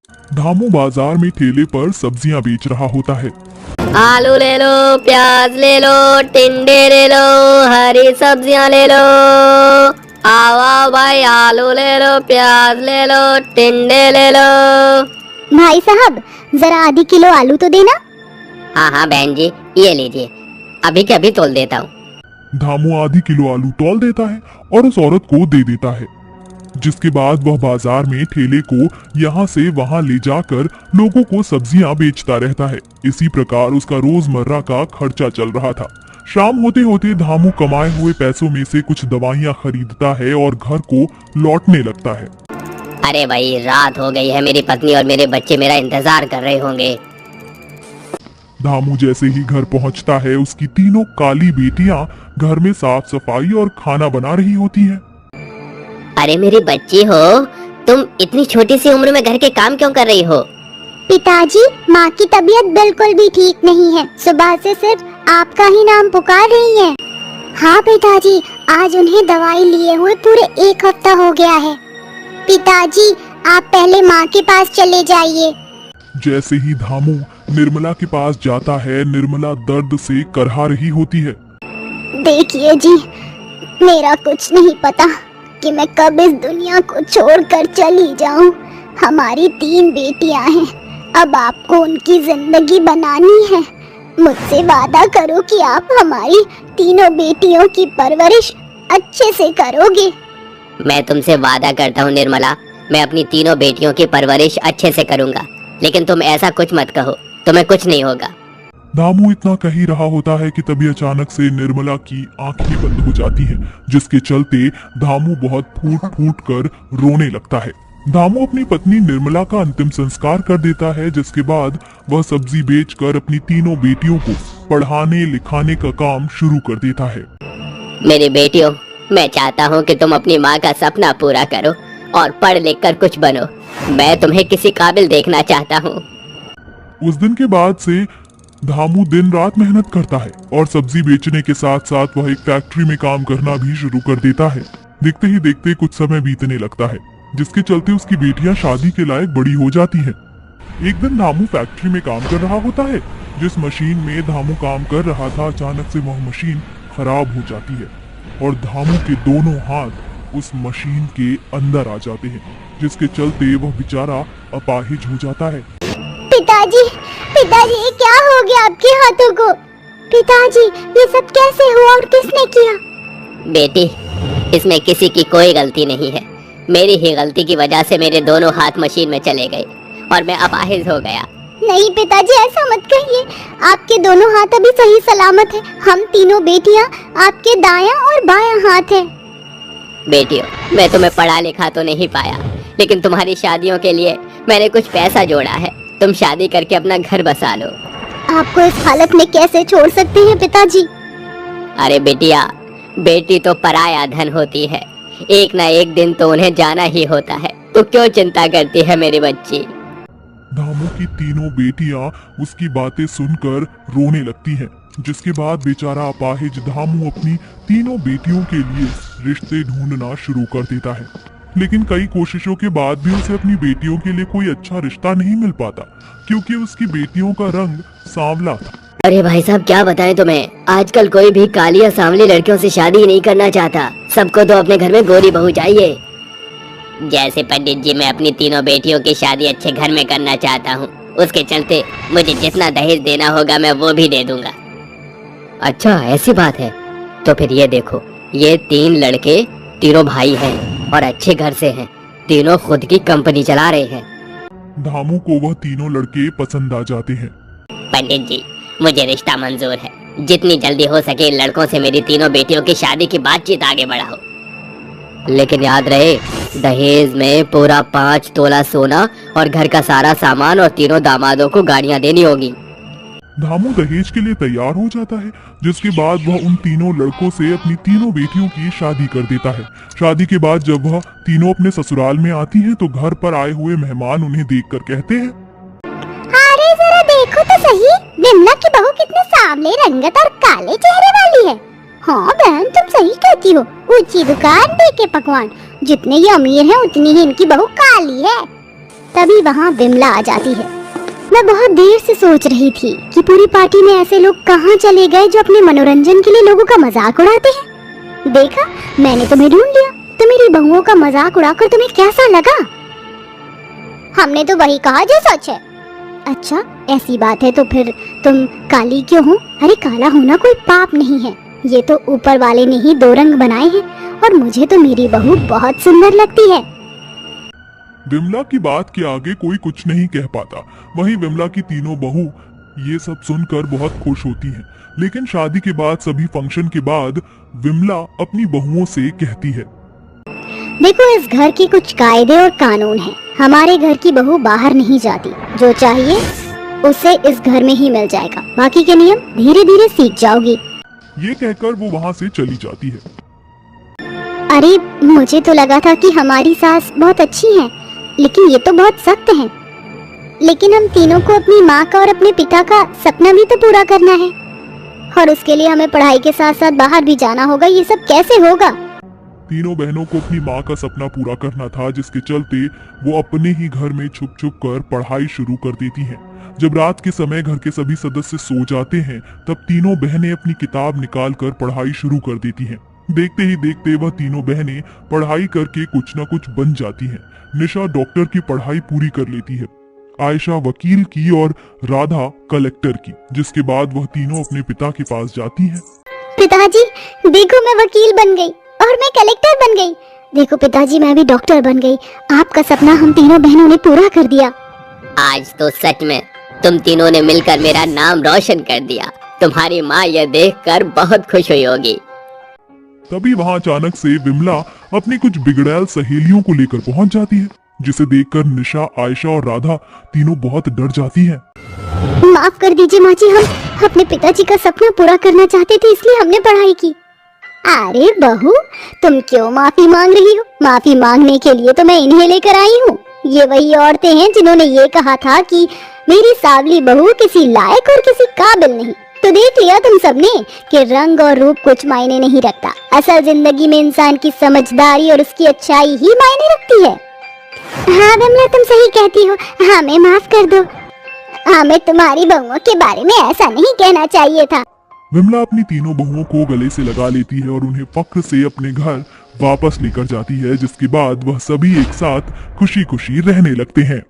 धामू बाजार में ठेले पर सब्जियां बेच रहा होता है। आलू ले लो, प्याज ले लो, टिंडे ले लो, हरी सब्जियां ले लो। आओ आओ भाई, आलू ले लो, प्याज ले लो, टिंडे ले लो। भाई साहब, जरा आधी किलो आलू तो देना। हाँ हाँ बहन जी, ये लीजिए, अभी के अभी तोल देता हूँ। धामू आधी किलो आलू तौल देता है और उस औरत को दे देता है, जिसके बाद वह बाजार में ठेले को यहाँ से वहाँ ले जाकर लोगों को सब्जियां बेचता रहता है। इसी प्रकार उसका रोजमर्रा का खर्चा चल रहा था। शाम होते होते धामू कमाए हुए पैसों में से कुछ दवाइयां खरीदता है और घर को लौटने लगता है। अरे भाई, रात हो गई है, मेरी पत्नी और मेरे बच्चे मेरा इंतजार कर रहे होंगे। धामू जैसे ही घर पहुंचता है, उसकी तीनों काली बेटियां घर में साफ सफाई और खाना बना रही होती हैं। अरे मेरी बच्ची हो, तुम इतनी छोटी सी उम्र में घर के काम क्यों कर रही हो? पिताजी, माँ की तबीयत बिल्कुल भी ठीक नहीं है। सुबह से सिर्फ आपका ही नाम पुकार रही है। हाँ पिताजी, आज उन्हें दवाई लिए हुए पूरे 1 हफ्ता हो गया है। पिताजी, आप पहले माँ के पास चले जाइए। जैसे ही धामू निर्मला के पास जाता है, निर्मला दर्द से करहा रही होती है। देखिए जी, मेरा कुछ नहीं पता कि मैं कब इस दुनिया को छोड़कर चली जाऊं। हमारी 3 बेटियां हैं, अब आपको उनकी जिंदगी बनानी है। मुझसे वादा करो कि आप हमारी तीनों बेटियों की परवरिश अच्छे से करोगे। मैं तुमसे वादा करता हूँ निर्मला, मैं अपनी तीनों बेटियों की परवरिश अच्छे से करूँगा, लेकिन तुम ऐसा कुछ मत कहो, तुम्हें कुछ नहीं होगा। धामू इतना कह ही रहा होता है कि तभी अचानक से निर्मला की आंखें बंद हो जाती हैं, जिसके चलते धामू बहुत फूट फूट कर रोने लगता है। धामू अपनी पत्नी निर्मला का अंतिम संस्कार कर देता है, जिसके बाद वह सब्जी बेचकर अपनी तीनों बेटियों को पढ़ाने लिखाने का काम शुरू कर देता है। मेरी बेटियों, मैं चाहता हूँ कि तुम अपनी माँ का सपना पूरा करो और पढ़ लिख कर कुछ बनो। मैं तुम्हें किसी काबिल देखना चाहता हूँ। उस दिन के बाद से धामू दिन रात मेहनत करता है और सब्जी बेचने के साथ साथ वह एक फैक्ट्री में काम करना भी शुरू कर देता है। देखते ही देखते कुछ समय बीतने लगता है, जिसके चलते उसकी बेटियां शादी के लायक बड़ी हो जाती हैं। एक दिन धामू फैक्ट्री में काम कर रहा होता है। जिस मशीन में धामू काम कर रहा था, अचानक से वह मशीन खराब हो जाती है और धामू के दोनों हाथ उस मशीन के अंदर आ जाते हैं, जिसके चलते वह बेचारा अपाहिज हो जाता है। पिताजी, पिताजी, ये क्या हो गया आपके हाथों को? पिताजी, ये सब कैसे हुआ और किसने किया? बेटी, इसमें किसी की कोई गलती नहीं है। मेरी ही गलती की वजह से मेरे दोनों हाथ मशीन में चले गए और मैं अपाहिज हो गया। नहीं पिताजी, ऐसा मत कहिए। आपके दोनों हाथ अभी सही सलामत है। हम तीनों बेटियां आपके दायां और बायां हाथ हैं। बेटियों, मैं तुम्हें पढ़ा लिखा तो नहीं पाया, लेकिन तुम्हारी शादियों के लिए मैंने कुछ पैसा जोड़ा है। तुम शादी करके अपना घर बसा लो। आपको इस हालत में कैसे छोड़ सकते हैं पिताजी? अरे बेटिया, बेटी तो पराया धन होती है, एक ना एक दिन तो उन्हें जाना ही होता है। तो क्यों चिंता करती है मेरी बच्ची? धामू की तीनों बेटियां उसकी बातें सुनकर रोने लगती हैं, जिसके बाद बेचारा अपाहिज धामू अपनी तीनों बेटियों के लिए रिश्ते ढूंढना शुरू कर देता है। लेकिन कई कोशिशों के बाद भी उसे अपनी बेटियों के लिए कोई अच्छा रिश्ता नहीं मिल पाता, क्योंकि उसकी बेटियों का रंग सांवला था। अरे भाई साहब, क्या बताएं तुम्हें, आजकल कोई भी काली या सांवली लड़कियों से शादी नहीं करना चाहता। सबको तो अपने घर में गोरी बहू चाहिए। जैसे पंडित जी, मैं अपनी तीनों बेटियों की शादी अच्छे घर में करना चाहता हूँ। उसके चलते मुझे जितना दहेज देना होगा मैं वो भी दे दूंगा। अच्छा ऐसी बात है, तो फिर ये देखो, ये 3 लड़के तीनों भाई हैं और अच्छे घर से हैं। तीनों खुद की कंपनी चला रहे हैं। धामू को वह तीनों लड़के पसंद आ जाते हैं। पंडित जी, मुझे रिश्ता मंजूर है। जितनी जल्दी हो सके लड़कों से मेरी तीनों बेटियों की शादी की बातचीत आगे बढ़ाओ। लेकिन याद रहे, दहेज में पूरा 5 तोला सोना और घर का सारा सामान और तीनों दामादों को गाड़ियां देनी होगी। धामू दहेज के लिए तैयार हो जाता है, जिसके बाद वह उन तीनों लड़कों से अपनी तीनों बेटियों की शादी कर देता है। शादी के बाद जब वह तीनों अपने ससुराल में आती हैं, तो घर पर आए हुए मेहमान उन्हें देखकर कहते हैं, अरे जरा देखो तो सही, विमला की बहू कितने सांवले रंगत और काले चेहरे वाली है। हाँ बहन, तुम सही कहती हो। ऊंची दुकान, देखे पकवान। जितने ये अमीर हैं उतनी ही इनकी बहू काली है। तभी वहाँ विमला आ जाती है। मैं बहुत देर से सोच रही थी कि पूरी पार्टी में ऐसे लोग कहाँ चले गए जो अपने मनोरंजन के लिए लोगों का मजाक उड़ाते हैं। देखा, मैंने तुम्हें ढूंढ लिया। तो मेरी बहुओं का मजाक उड़ाकर तुम्हें कैसा लगा? हमने तो वही कहा जो सच है। अच्छा, ऐसी बात है तो फिर तुम काली क्यों हो? अरे काला होना कोई पाप नहीं है, ये तो ऊपर वाले ने ही दो रंग बनाए हैं और मुझे तो मेरी बहू बहुत सुंदर लगती है। विमला की बात के आगे कोई कुछ नहीं कह पाता। वहीं विमला की तीनों बहू ये सब सुनकर बहुत खुश होती हैं। लेकिन शादी के बाद सभी फंक्शन के बाद विमला अपनी बहुओं से कहती है, देखो, इस घर की कुछ कायदे और कानून हैं। हमारे घर की बहू बाहर नहीं जाती, जो चाहिए उसे इस घर में ही मिल जाएगा। बाकी के नियम धीरे धीरे सीख जाओगी। ये कहकर वो वहाँ से चली जाती है। अरे, मुझे तो लगा था कि हमारी सास बहुत अच्छी हैं, लेकिन ये तो बहुत सख्त हैं। लेकिन हम तीनों को अपनी माँ का और अपने पिता का सपना भी तो पूरा करना है, और उसके लिए हमें पढ़ाई के साथ साथ बाहर भी जाना होगा। ये सब कैसे होगा? तीनों बहनों को अपनी माँ का सपना पूरा करना था, जिसके चलते वो अपने ही घर में छुप छुप कर पढ़ाई शुरू कर देती हैं। जब रात के समय घर के सभी सदस्य सो जाते हैं, तब तीनों बहनें अपनी किताब निकाल कर पढ़ाई शुरू कर देती हैं। देखते ही देखते वह तीनों बहनें पढ़ाई करके कुछ न कुछ बन जाती हैं। निशा डॉक्टर की पढ़ाई पूरी कर लेती है, आयशा वकील की और राधा कलेक्टर की, जिसके बाद वह तीनों अपने पिता के पास जाती हैं। पिताजी, देखो, मैं वकील बन गई और मैं कलेक्टर बन गई। देखो पिताजी, मैं भी डॉक्टर बन गई। आपका सपना हम तीनों बहनों ने पूरा कर दिया। आज तो सच में तुम तीनों ने मिलकर मेरा नाम रोशन कर दिया। तुम्हारी माँ यह देखकर बहुत खुश हुई होगी। तभी वहाँ अचानक से विमला अपनी कुछ बिगड़ैल सहेलियों को लेकर पहुँच जाती है, जिसे देखकर निशा, आयशा और राधा तीनों बहुत डर जाती हैं। माफ कर दीजिए माँ जी, हम अपने पिताजी का सपना पूरा करना चाहते थे, इसलिए हमने पढ़ाई की। अरे बहू, तुम क्यों माफी मांग रही हो? माफी मांगने के लिए तो मैं इन्हें लेकर आई हूँ। ये वही औरतें हैं जिन्होंने ये कहा था कि मेरी सावली बहू किसी लायक और किसी काबिल नहीं। तो देख लिया तुम सबने कि रंग और रूप कुछ मायने नहीं रखता। असल जिंदगी में इंसान की समझदारी और उसकी अच्छाई ही मायने रखती है। हाँ विमला, तुम सही कहती हो। हमें माफ कर दो। हमें तुम्हारी बहुओं के बारे में ऐसा नहीं कहना चाहिए था। विमला अपनी तीनों बहुओं को गले से लगा लेती है और उन्हें फक्र से अपने घर वापस लेकर जाती है, जिसके बाद वह सभी एक साथ खुशी खुशी रहने लगते हैं।